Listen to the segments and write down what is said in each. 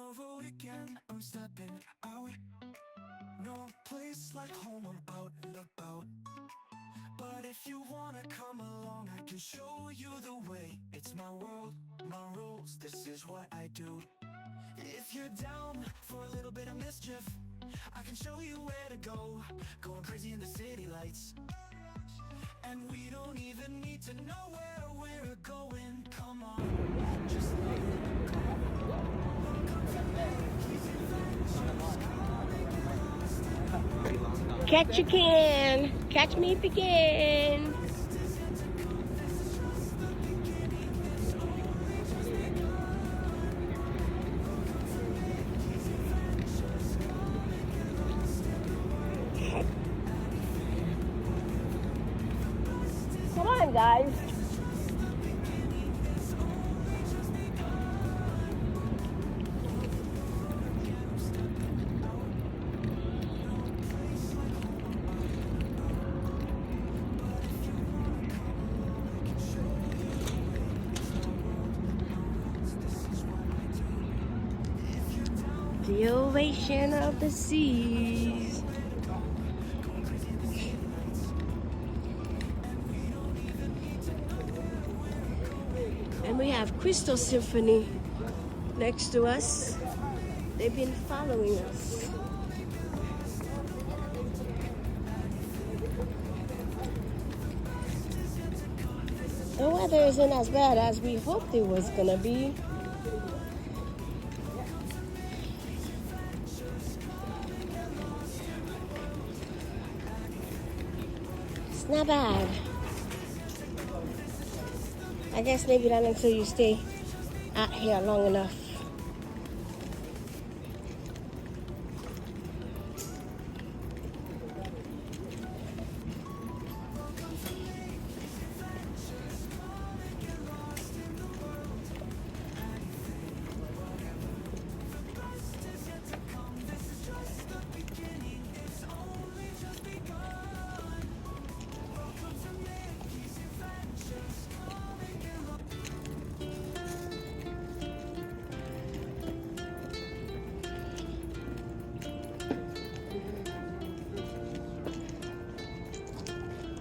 of a weekend, I'm stepping out. No place like home, I'm out and about. But if you wanna come along, I can show you the way. It's my world, my rules, this is what I do. If you're down for a little bit of mischief, I can show you where to go. Going crazy in the city lights. And we don't even need to know where we're going. Come on, just let it go. Welcome to Mickey's Adventure. Ketchukan, catch me if you can. Come on, guys. The ovation of the seas. And we have Crystal Symphony next to us. They've been following us. The weather isn't as bad as we hoped it was gonna be. It's not bad. I guess maybe not until you stay out here long enough.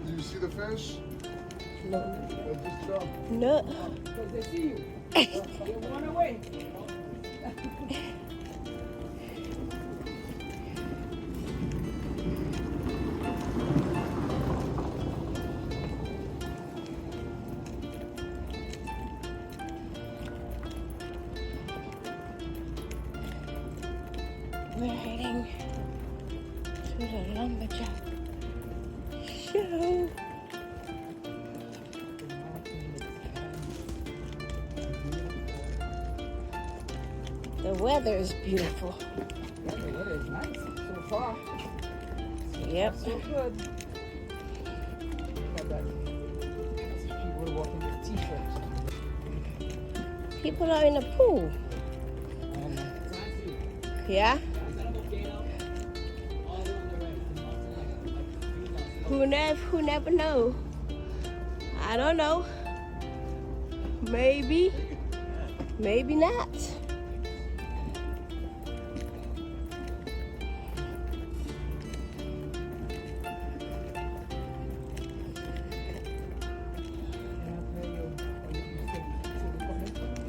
Do you see the fish? No. They just jumped. No. Because they see you. They run away. We're heading to the lumberjack show. The weather is beautiful. Yeah, the weather is nice so far. Yep. So good. Look at that. I see people walking with t-shirts. People are in the pool. Yeah? Who never know? I don't know. Maybe. Maybe not.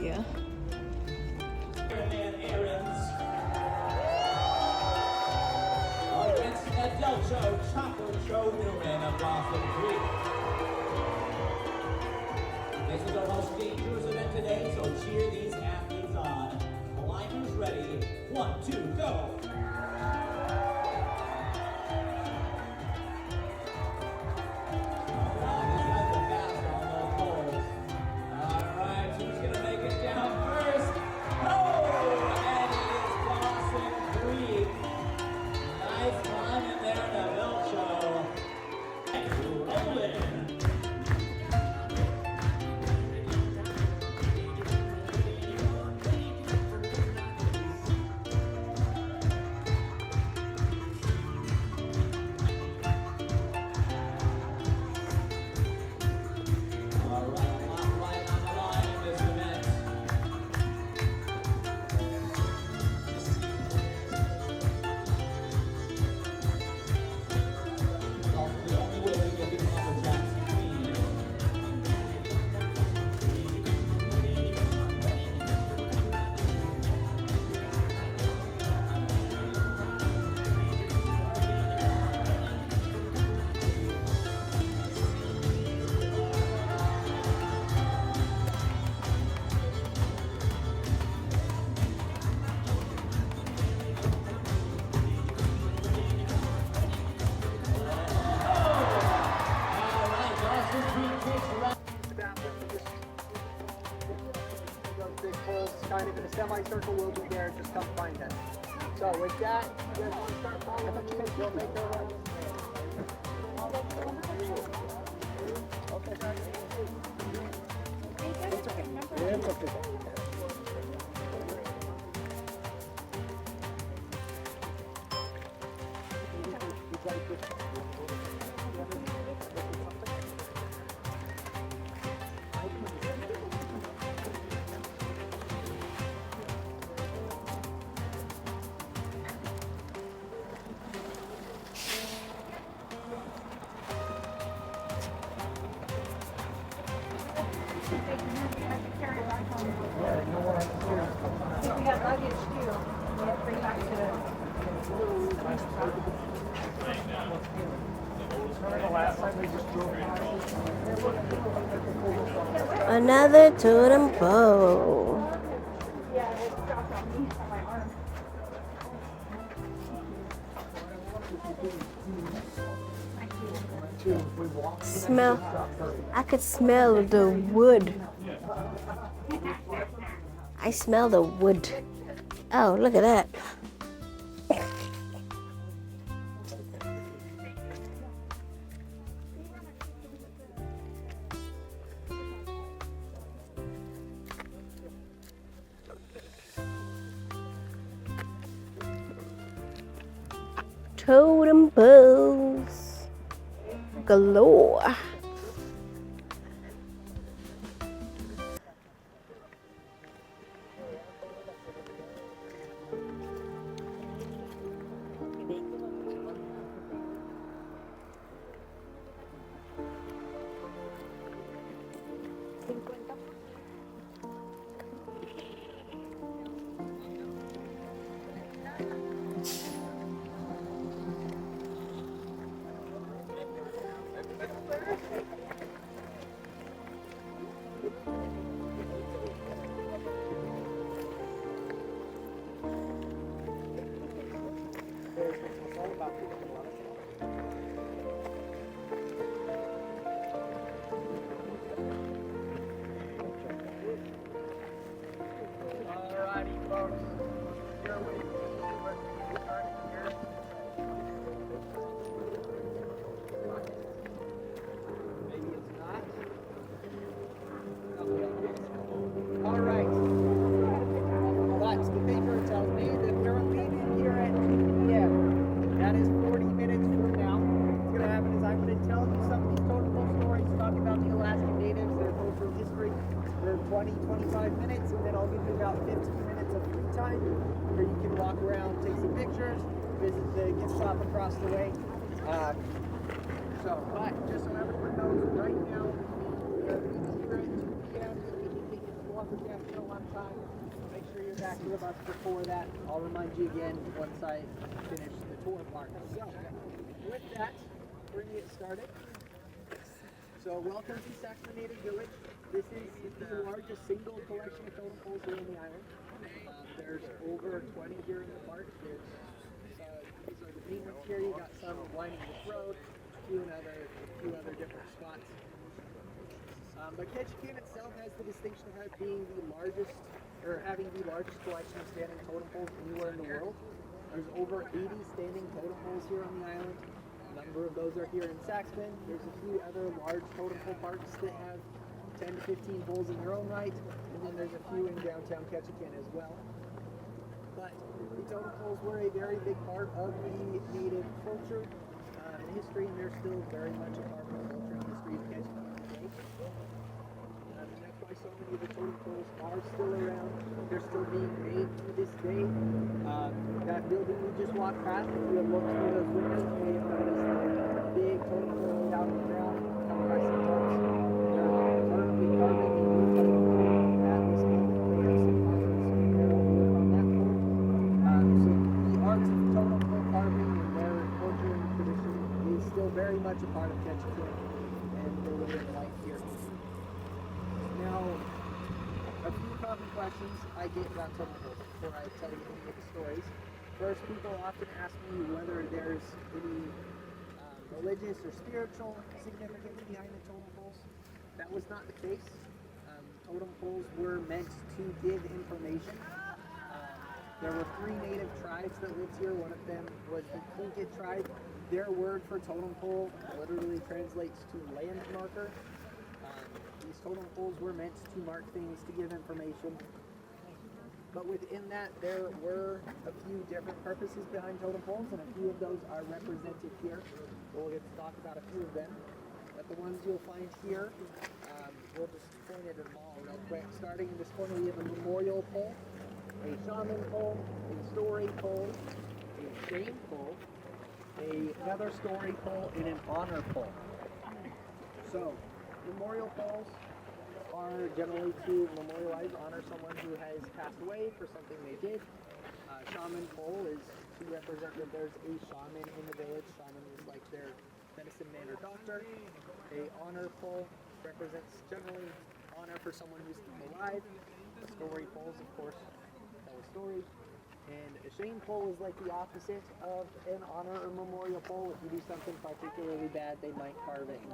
Yeah. Against Adulto Chocolate Show Newman of Blossom Creek. This is our most dangerous event today, so cheer these athletes on. Aligners ready. 1, 2, go! circle will be there. Just come find us. So with that, you guys want to start following me? We'll make our way. Okay. It's okay. It's okay. We got luggage too. We have to bring back to Another totem pole. yeah, it's dropped on me on my arm. Smell. I could smell the wood. I smell the wood. Oh, look at that. Totem poles galore. Alrighty, folks. Here we go. We're starting here. Maybe it's not. Alright. But the paper tells me that we're leaving here at 2 p.m. That is 40 minutes from now. What's going to happen is I'm going to tell you some of these totem pole stories, talk about the Alaskan natives, their cultural history for 20, 25 minutes, and then I'll give you about 15 minutes of free time where you can walk around, take some pictures, visit the gift shop across the way. But just so everyone knows, right now, we are leaving here at 2 p.m. If you think it's longer than a long time, make sure you're back to the bus before that. I'll remind you again once I finish the tour part. So, with that, we're going to get started. So, welcome to Saxon Native Village. This is the largest single collection of totem poles here on the island. There's over 20 here in the park. These are the main ones here. You got some lining this road, a few other different spots. But Ketchukan itself has the distinction of being the largest, or having the largest collection of standing totem poles anywhere in the world. There's over 80 standing totem poles here on the island. A number of those are here in Saxon. There's a few other large totem pole parks that have 10 to 15 poles in their own right, and then there's a few in downtown Ketchukan as well. But the totem poles were a very big part of the native culture and history, and they're still very much a part of the culture and history of Ketchukan today. And that's why so many of the totem poles are still around. They're still being made to this day. That building we just walked past, if you have looked through those windows, you may have noticed the big totem pole down on the ground, covered by some tarps. They're currently carving a new totem pole at this moment. They have some carvers there work on that pole. So the art of totem pole carving and their culture and tradition is still very much a part of Ketchukan and the way of life here. Now, a few common questions I get about totem poles before I tell you any of the stories. First, people often ask me whether there's any religious or spiritual significance behind the totem poles. That was not the case. Totem poles were meant to give information. There were 3 native tribes that lived here. One of them was the Tlingit tribe. Their word for totem pole literally translates to land marker. These totem poles were meant to mark things, to give information. But within that, there were a few different purposes behind totem poles, and a few of those are represented here. We'll get to talk about a few of them. But the ones you'll find here, we'll just point at them all real quick. Starting in this corner, we have a memorial pole, a shaman pole, a story pole, a shame pole, another story pole, and an honor pole. So, memorial poles are generally to memorialize, honor someone who has passed away for something they did. Shaman pole is to represent that there's a shaman in the village. Shaman is like their medicine man or doctor. A honor pole represents generally honor for someone who's still alive. Story poles, of course, tell a story. And a shame pole is like the opposite of an honor or memorial pole. If you do something particularly bad, they might carve it and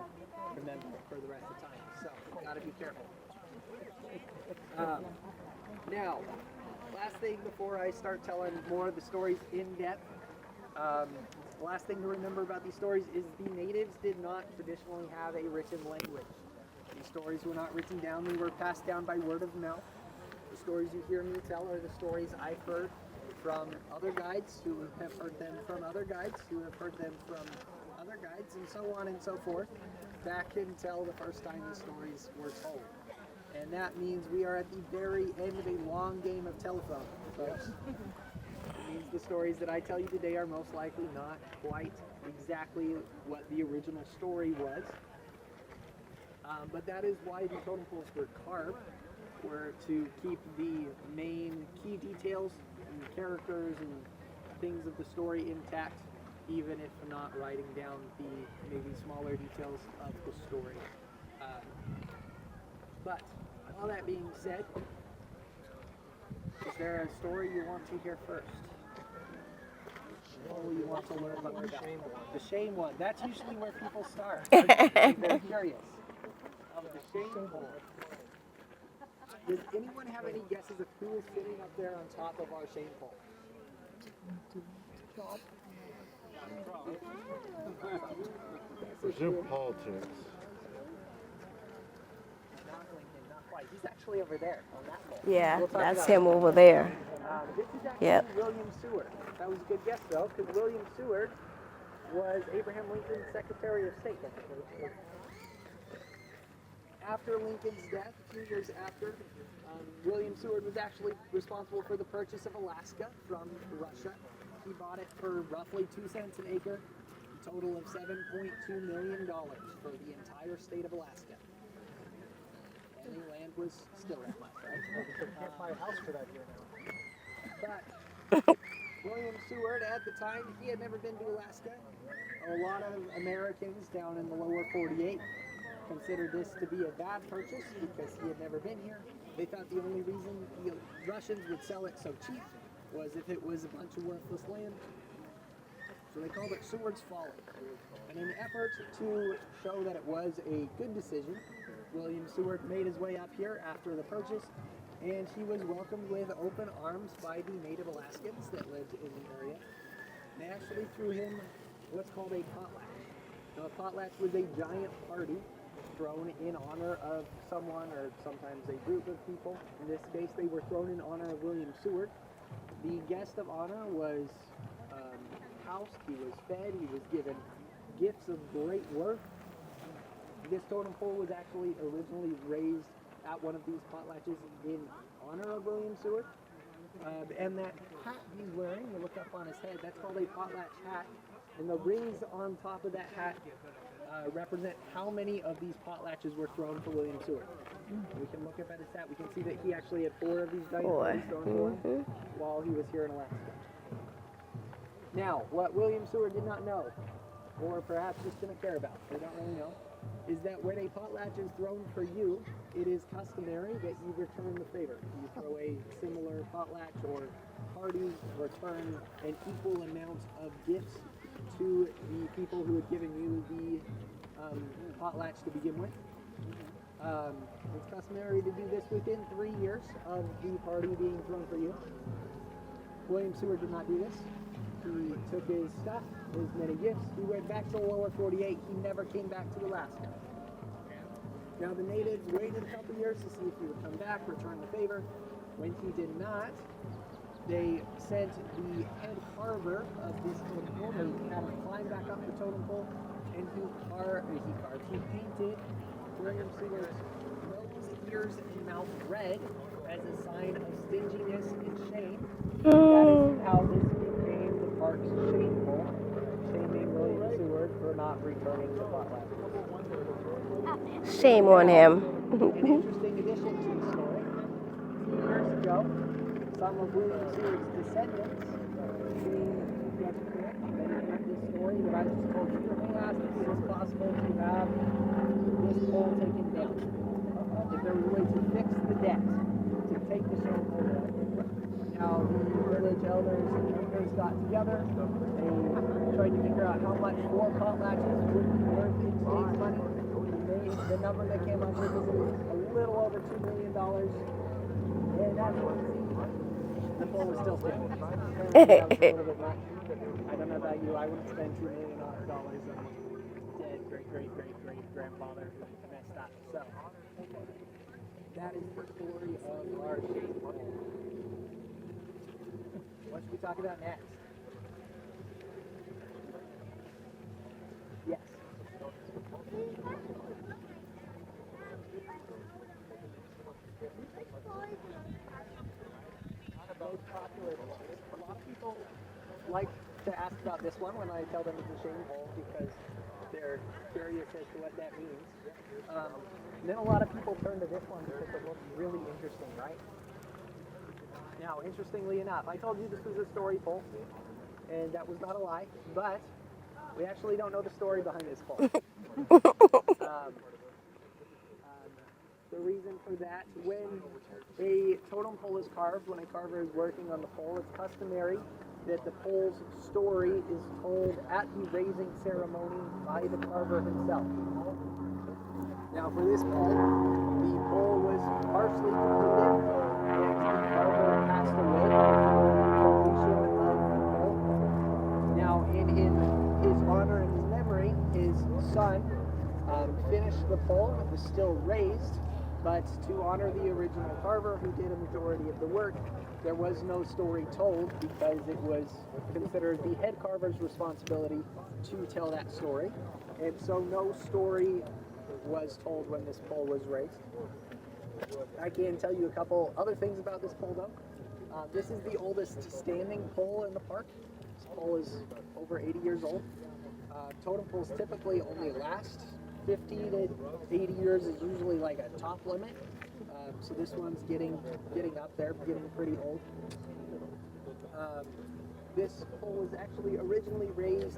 remember it for the rest of the time. So, gotta be careful. Now, last thing before I start telling more of the stories in depth, the last thing to remember about these stories is the natives did not traditionally have a written language. These stories were not written down, they were passed down by word of mouth. The stories you hear me tell are the stories I've heard from other guides who have heard them from other guides who have heard them from other guides, and so on and so forth, back until the first time the stories were told. And that means we are at the very end of a long game of telephone, folks. It means the stories that I tell you today are most likely not quite exactly what the original story was. But that is why the totem poles were carved, were to keep the main key details and characters and things of the story intact, even if not writing down the maybe smaller details of the story. But all that being said, is there a story you want to hear first? Or you want to learn more about? The shame one. That's usually where people start. They're curious. The shame pole. Does anyone have any guesses of who is sitting up there on top of our shame pole? Resume politics. Not Lincoln, not quite. He's actually over there on that pole. Yeah, We'll talk that's about him it. over there. This is actually Yep. William Seward. That was a good guess, though, because William Seward was Abraham Lincoln's Secretary of State. After Lincoln's death, 2 years after, William Seward was actually responsible for the purchase of Alaska from Russia. He bought it for roughly 2 cents an acre, a total of $7.2 million for the entire state of Alaska. And the land was still that much, right? You can't buy a house for that here now. But William Seward, at the time, he had never been to Alaska. A lot of Americans down in the lower 48 considered this to be a bad purchase because he had never been here. They thought the only reason the Russians would sell it so cheap was if it was a bunch of worthless land. So they called it Seward's Folly. And in an effort to show that it was a good decision, William Seward made his way up here after the purchase, and he was welcomed with open arms by the native Alaskans that lived in the area. They actually threw him what's called a potlatch. Now, a potlatch was a giant party thrown in honor of someone or sometimes a group of people. In this case, they were thrown in honor of William Seward. The guest of honor was housed, he was fed, he was given gifts of great worth. This totem pole was actually originally raised at one of these potlatches in honor of William Seward. And that hat he's wearing, you look up on his head, that's called a potlatch hat. And the rings on top of that hat represent how many of these potlatches were thrown for William Seward. We can look up at his hat. We can see that he actually had 4 of these giant rings thrown for him while he was here in Alaska. Now, what William Seward did not know, or perhaps just didn't care about, we don't really know, is that when a potlatch is thrown for you, it is customary that you return the favor. You throw a similar potlatch or party, return an equal amount of gifts to the people who had given you the potlatch to begin with. It's customary to do this within 3 years of the party being thrown for you. William Seward did not do this. He took his stuff, his many gifts, he went back to lower 48. He never came back to Alaska. Now the natives waited a couple years to see if he would come back, return the favor. When he did not, they sent the head carver of this totem pole, they had him climb back up the totem pole, and he painted William Seward's nose, ears, and mouth red as a sign of stinginess and shame. That is how this became the park's shame pole, shaming William Seward for not returning to Potlatch. Shame on him. An interesting addition to the story. A few years ago, some of William Seward's descendants came to Ketchukan and heard this story that I just told you. And they asked if it was possible to have this pole taken down. If there was a way to fix the debt, to take the show pole down. Now, the village elders and owners got together. They tried to figure out how much 4 potlatches would be worth in today's money. The number they came up with was a little over $2 million. And as you can see, the pole was still standing. Apparently that was a little bit much. I don't know about you, I wouldn't spend $2 million on dead great-great-great-great-grandfather who messed up. So, that is the story of our shame pole. What should we talk about next? Yes. A lot of people like to ask about this one when I tell them it's a shame pole because they're curious as to what that means. And then a lot of people turn to this one because it looks really interesting, right? Now, interestingly enough, I told you this was a story pole, and that was not a lie, but we actually don't know the story behind this pole. The reason for that, when a totem pole is carved, when a carver is working on the pole, it's customary that the pole's story is told at the raising ceremony by the carver himself. Now for this pole, the pole was partially completed and the carver passed away before the completion of the pole. Now in his honor and his memory, his son finished the pole. It was still raised. But to honor the original carver who did a majority of the work, there was no story told because it was considered the head carver's responsibility to tell that story. And so no story was told when this pole was raised. I can tell you a couple other things about this pole though. This is the oldest standing pole in the park. This pole is over 80 years old. Totem poles typically only last 50 to 80 years is usually like a top limit. So this one's getting up there, getting pretty old. This pole was actually originally raised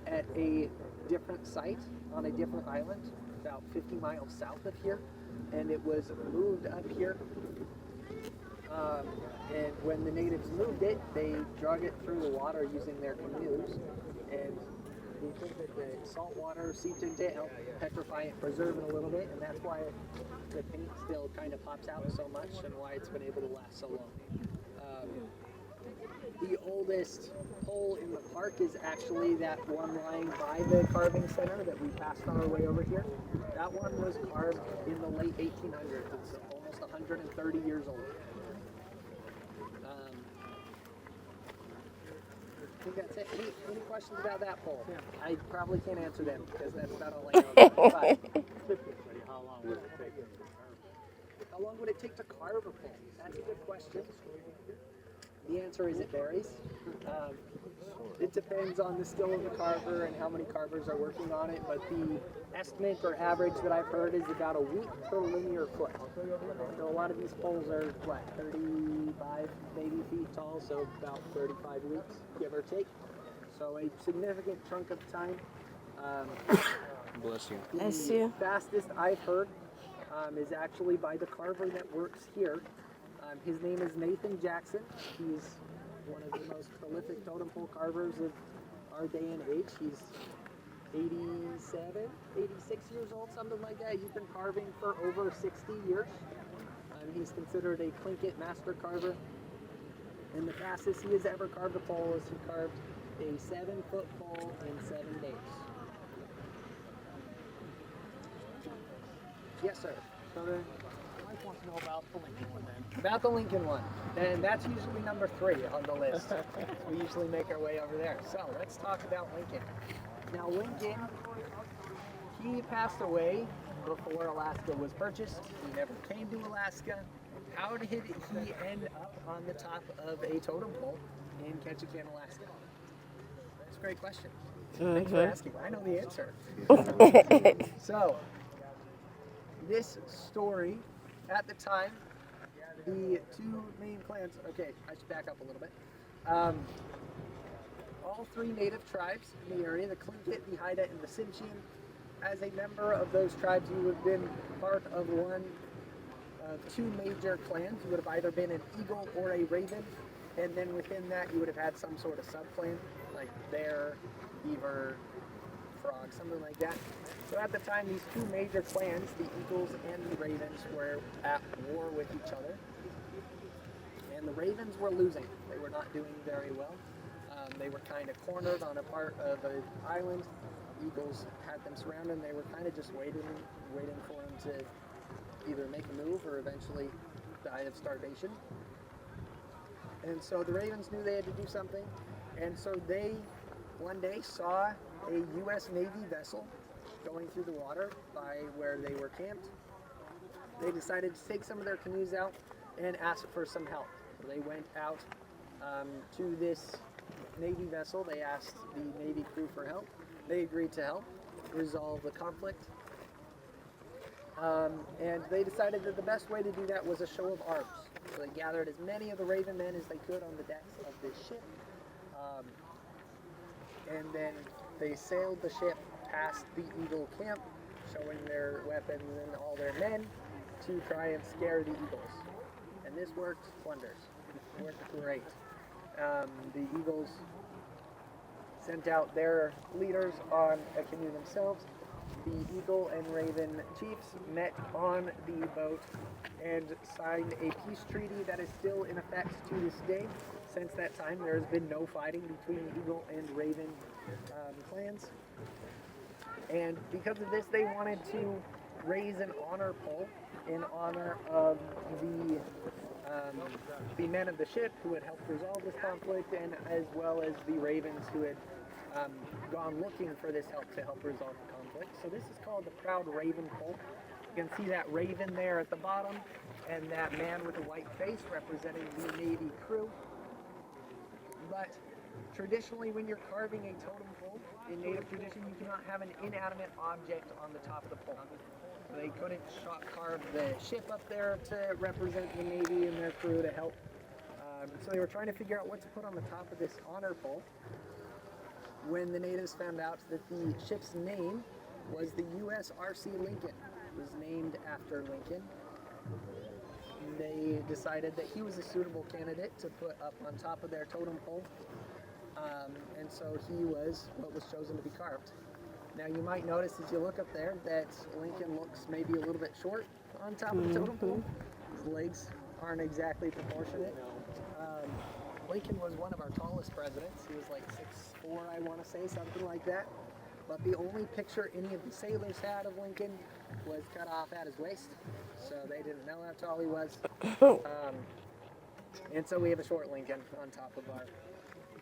at a different site on a different island, about 50 miles south of here, and it was moved up here. And when the natives moved it, they drug it through the water using their canoes, and we think that the salt water seeped into it, helped petrify it, preserve it a little bit, and that's why the paint still kind of pops out so much and why it's been able to last so long. The oldest pole in the park is actually that one lying by the carving center that we passed on our way over here. That one was carved in the late 1800s. It's almost 130 years old. I think that's it. Any questions about that pole? I probably can't answer them because that's about all I know about it. But how long would it take to carve a pole? That's a good question. The answer is it varies. It depends on the skill of the carver and how many carvers are working on it, but the estimate or average that I've heard is about a week per linear foot. So a lot of these poles are, 35 maybe feet tall, so about 35 weeks, give or take. So a significant chunk of time. Bless you. Bless The you. fastest I've heard is actually by the carver that works here. His name is Nathan Jackson. He's one of the most prolific totem pole carvers of our day and age. He's 87, 86 years old, something like that. He's been carving for over 60 years. He's considered a Tlingit master carver. And the fastest he has ever carved a pole is he carved a 7-foot pole in 7 days. Yes, sir. So then, my wife wants to know about the Lincoln one then. About the Lincoln one. And that's usually number 3 on the list. We usually make our way over there. So let's talk about Lincoln. Now Lincoln, he passed away before Alaska was purchased. He never came to Alaska. How did he end up on the top of a totem pole in Ketchikan, Alaska? That's a great question. Thanks for asking. I know the answer. So, this story, at the time, the 2 main clans, okay, I should back up a little bit. All 3 native tribes in the area, the Tlingit, the Haida, and the Tsimshian. As a member of those tribes, you would have been part of one of 2 major clans. You would have either been an eagle or a raven, and then within that you would have had some sort of sub-clan, like bear, beaver, frog, something like that. So at the time, these 2 major clans, the eagles and the ravens, were at war with each other. And the ravens were losing. They were not doing very well. They were kind of cornered on a part of an island. Eagles had them surrounded, and they were kind of just waiting for them to either make a move or eventually die of starvation. And so the ravens knew they had to do something, and so they one day saw a U.S. Navy vessel going through the water by where they were camped. They decided to take some of their canoes out and ask for some help. So they went out to this Navy vessel. They asked the Navy crew for help. They agreed to help resolve the conflict. And they decided that the best way to do that was a show of arms. So they gathered as many of the Raven men as they could on the decks of this ship. And then they sailed the ship past the Eagle camp, showing their weapons and all their men to try and scare the Eagles. And this worked wonders. It worked great. The Eagles sent out their leaders on a canoe themselves. The Eagle and Raven chiefs met on the boat and signed a peace treaty that is still in effect to this day. Since that time, there has been no fighting between Eagle and Raven clans. And because of this, they wanted to raise an honor pole in honor of the men of the ship who had helped resolve this conflict, and as well as the Ravens who had gone looking for this help to help resolve the conflict. So this is called the Proud Raven Pole. You can see that raven there at the bottom, and that man with a white face representing the Navy crew. But traditionally, when you're carving a totem pole, in Native tradition, you cannot have an inanimate object on the top of the pole. So they couldn't carve the ship up there to represent the Navy and their crew to help. So they were trying to figure out what to put on the top of this honor pole. When the natives found out that the ship's name was the USRC Lincoln, it was named after Lincoln, they decided that he was a suitable candidate to put up on top of their totem pole, and so he was what was chosen to be carved. Now you might notice as you look up there that Lincoln looks maybe a little bit short on top of the totem pole. His legs aren't exactly proportionate. Lincoln was one of our tallest presidents. He was like 6'4", I want to say, something like that. But the only picture any of the sailors had of Lincoln was cut off at his waist, so they didn't know how tall he was. And so we have a short Lincoln on top of our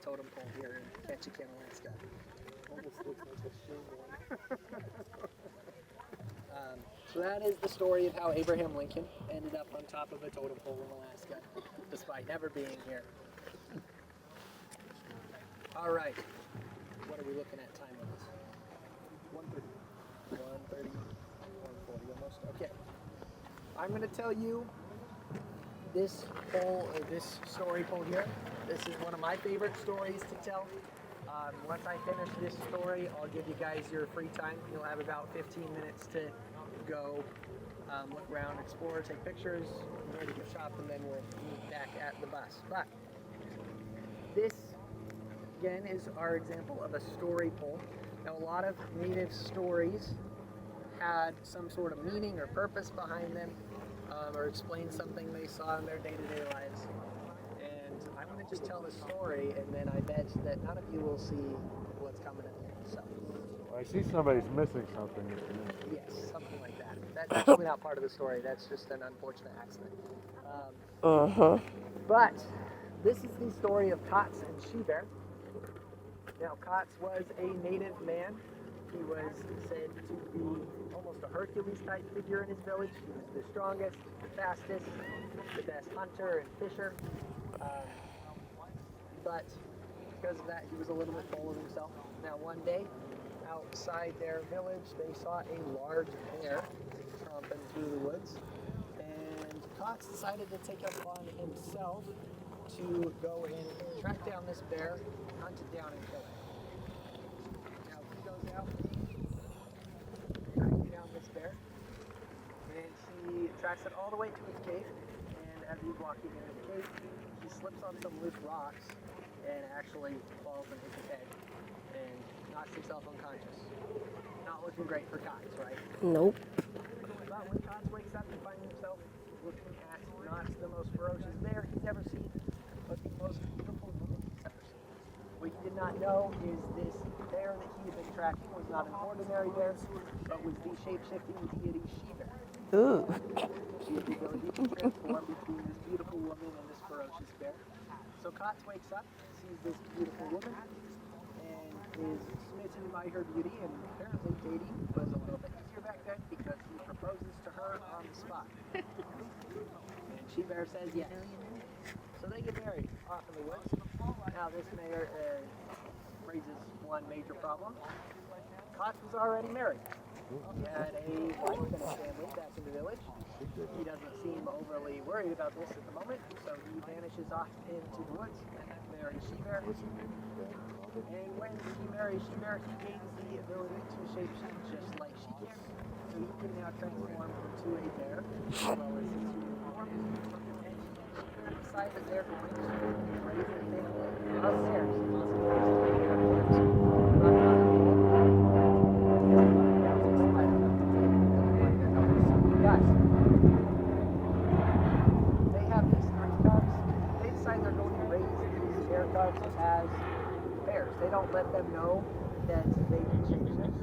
totem pole here in Ketchikan, Alaska. Almost looks like a shoe one. So that is the story of how Abraham Lincoln ended up on top of a totem pole in Alaska, despite never being here. All right, what are we looking at time-wise? 1:30. 1:30, 1:40 almost. Okay, I'm going to tell you this pole, or this story pole here. This is one of my favorite stories to tell. Once I finish this story, I'll give you guys your free time. You'll have about 15 minutes to go look around, explore, take pictures, ready to go shop, and then we'll meet back at the bus. But this, again, is our example of a story pole. Now, a lot of native stories had some sort of meaning or purpose behind them, or explained something they saw in their day-to-day lives. And I'm going to just tell the story, and then I bet that none of you will see what's coming in there. So, I see somebody's missing something. yes, something like that. That's actually not part of the story. That's just an unfortunate accident. But this is the story of Kotz and She-Bear. Now, Kotz was a native man. He was said to be almost a Hercules-type figure in his village. He was the strongest, the fastest, the best hunter and fisher. But because of that, he was a little bit full of himself. Now, one day, outside their village, they saw a large bear tromping through the woods. And Kotz decided to take it upon himself to go and track down this bear, hunt it down and kill it. Now he goes out, tracking down this bear, and he tracks it all the way to his cave. And as he's walking into the cave, he slips on some loose rocks and actually falls and hits his head and knocks himself unconscious. Not looking great for Kotz, right? Nope. But when Kotz wakes up, he finds himself looking at not the most ferocious bear he's ever seen, but the most beautiful woman he's ever seen. What he did not know is this bear that he had been tracking was not an ordinary bear, but was the shape-shifting deity She-Bear. Ooh. She had the ability to transform between this beautiful woman and this ferocious bear. So Kotz wakes up, sees this beautiful woman, and is smitten by her beauty, and apparently dating was a little bit easier back then because he proposes to her on the spot. And She-Bear says yes. So they get married off in the woods. Now this mayor raises one major problem. Kotz was already married. He had a wife and a family back in the village. He doesn't seem overly worried about this at the moment, so he vanishes off into the woods and marries She-Bear. And when he marries She-Bear, he gains the ability to shapeshift just like she can. So he can now transform into a bear, as well as his human form. And She-Bear decides that they're going to raise a family upstairs. They have these three cubs. They decide they're going to raise these bear cubs as bears. They don't let them know that they can shapeshift.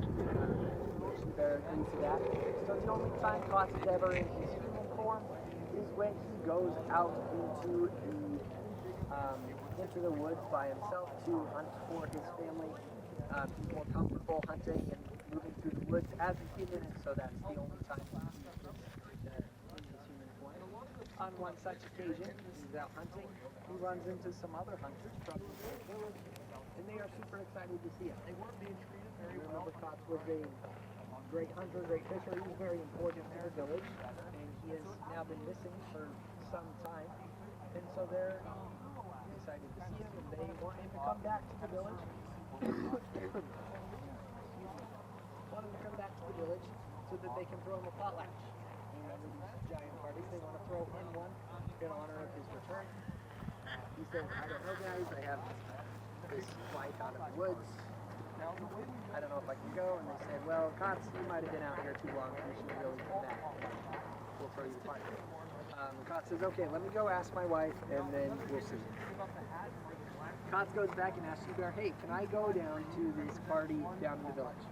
She-Bear agrees to that. So the only time Kotz is ever in his human form is when he goes out into the woods by himself to hunt for his family. He's more comfortable hunting and moving through the woods as a human, and so that's the only time he is in his human form. On one such occasion, he's out hunting. He runs into some other hunters from the same village, and they are super excited to see him. They weren't being treated very well. Remember, Kotz was a great hunter, great fisher. He was very important to the village, and he has now been missing for some time. And so they're excited to see him, and they want him to come back to the village. Want him to come back to the village so that they can throw him a potlatch. Remember these giant parties, they want to throw him one in honor of his return. He says, I don't know guys, I have this wife out in the woods. I don't know if I can go. And they said, well, Kotz, you might have been out here too long, you should really come back. We'll throw you a party. Kotz says, okay, let me go ask my wife, and then we'll see. Kotz goes back and asks She-Bear, hey, can I go down to this party down in the village?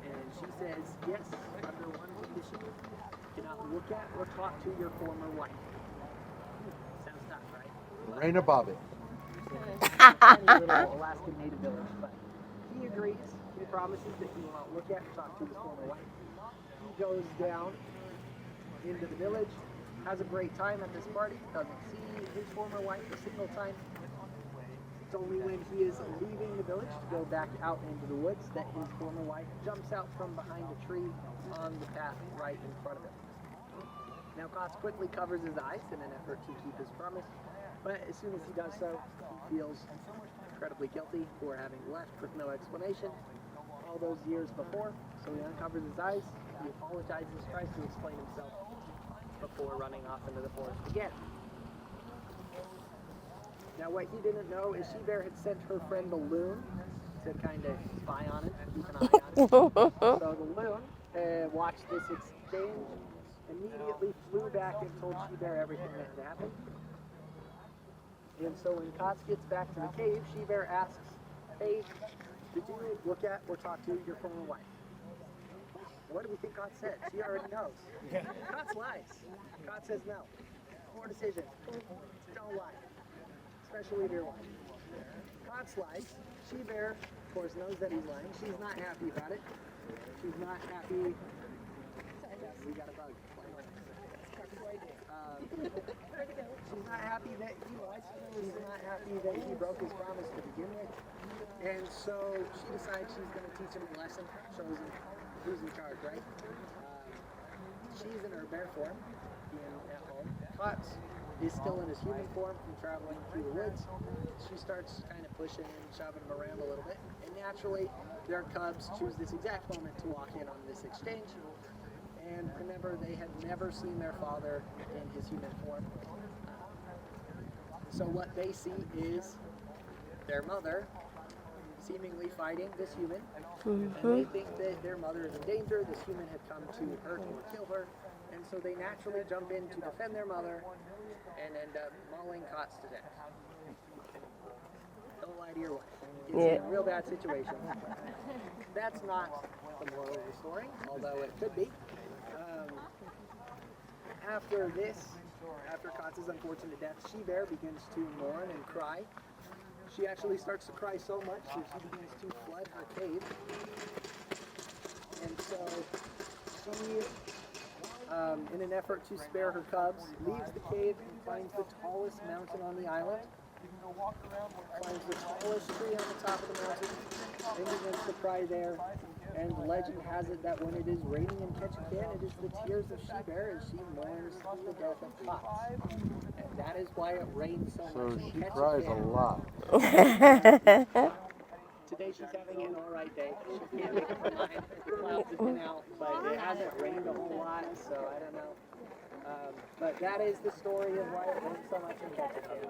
And she says, yes, under one condition. You cannot look at or talk to your former wife. Sounds tough, right? Rain above it. Tiny little Alaskan native village, but he agrees. He promises that he will not look at or talk to his former wife. He goes down into the village, has a great time at this party, doesn't see his former wife a single time. It's only when he is leaving the village to go back out into the woods that his former wife jumps out from behind a tree on the path right in front of him. Now Kotz quickly covers his eyes in an effort to keep his promise, but as soon as he does so, he feels incredibly guilty for having left with no explanation all those years before. So he uncovers his eyes, he apologizes, tries to explain himself before running off into the forest again. Now what he didn't know is She-Bear had sent her friend the Loon to kind of spy on it, keep an eye on it. So the Loon watched this exchange, immediately flew back and told She-Bear everything that had happened. And so when Kotz gets back to the cave, She-Bear asks, hey, did you look at or talk to your former wife? What do we think Kotz said? She already knows. Kotz lies. Kotz says no. Poor decision. Don't lie. Especially to your wife. Kotz lies. She-Bear, of course, knows that he's lying. She's not happy about it. She's not happy. We got a bug. She's not happy that he lied. She's not happy that he broke his promise to begin with. And so she decides she's going to teach him a lesson, shows him who's in charge, right? She's in her bear form, being at home. Kotz is still in his human form from traveling through the woods. She starts kind of pushing and shoving him around a little bit. And naturally, their cubs choose this exact moment to walk in on this exchange. And remember, they had never seen their father in his human form. So what they see is their mother seemingly fighting this human. And they think that their mother is in danger. This human had come to hurt or kill her. And so they naturally jump in to defend their mother and end up mauling Kotz to death. Don't lie to your wife. It's in a real bad situation. That's not the moral of the story, although it could be. After Kotz's unfortunate death, She-Bear begins to mourn and cry. She actually starts to cry so much that she begins to flood her cave. And so she, in an effort to spare her cubs, leaves the cave and finds the tallest mountain on the island. Finds the tallest tree on the top of the mountain and begins to cry there. And legend has it that when it is raining in Ketchukan, it is the tears of She-Bear as she mourns the death of Kotz. And that is why it rains so So much in she Ketchukan. cries a lot. Today she's having an alright day. She can't make up her mind. The clouds have been out, but it hasn't rained a whole lot, so I don't know. But that is the story of why it rains so much in Ketchukan.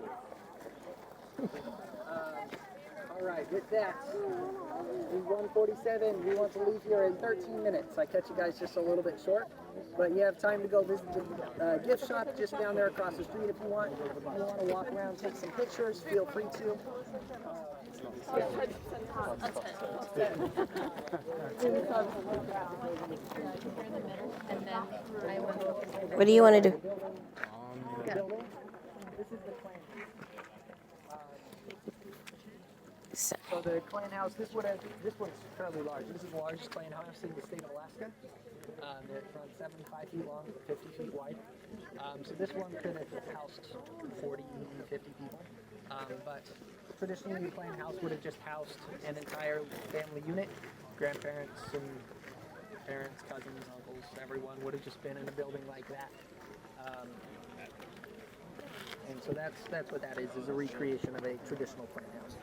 Alright, with that, it's 1:47. We want to leave here in 13 minutes. I cut you guys just a little bit short, but you have time to go visit the gift shop just down there across the street if you want. If you want to walk around, take some pictures, feel free to. What do you want to do? Building. This is the clan. So the clan house, this one's fairly large. This is the largest clan house in the state of Alaska. It's around 75 feet long, 50 feet wide. So this one could have housed 40, 50 people. But traditionally the clan house would have just housed an entire family unit. Grandparents and parents, cousins, uncles, everyone would have just been in a building like that. And so that's what that is a recreation of a traditional clan house.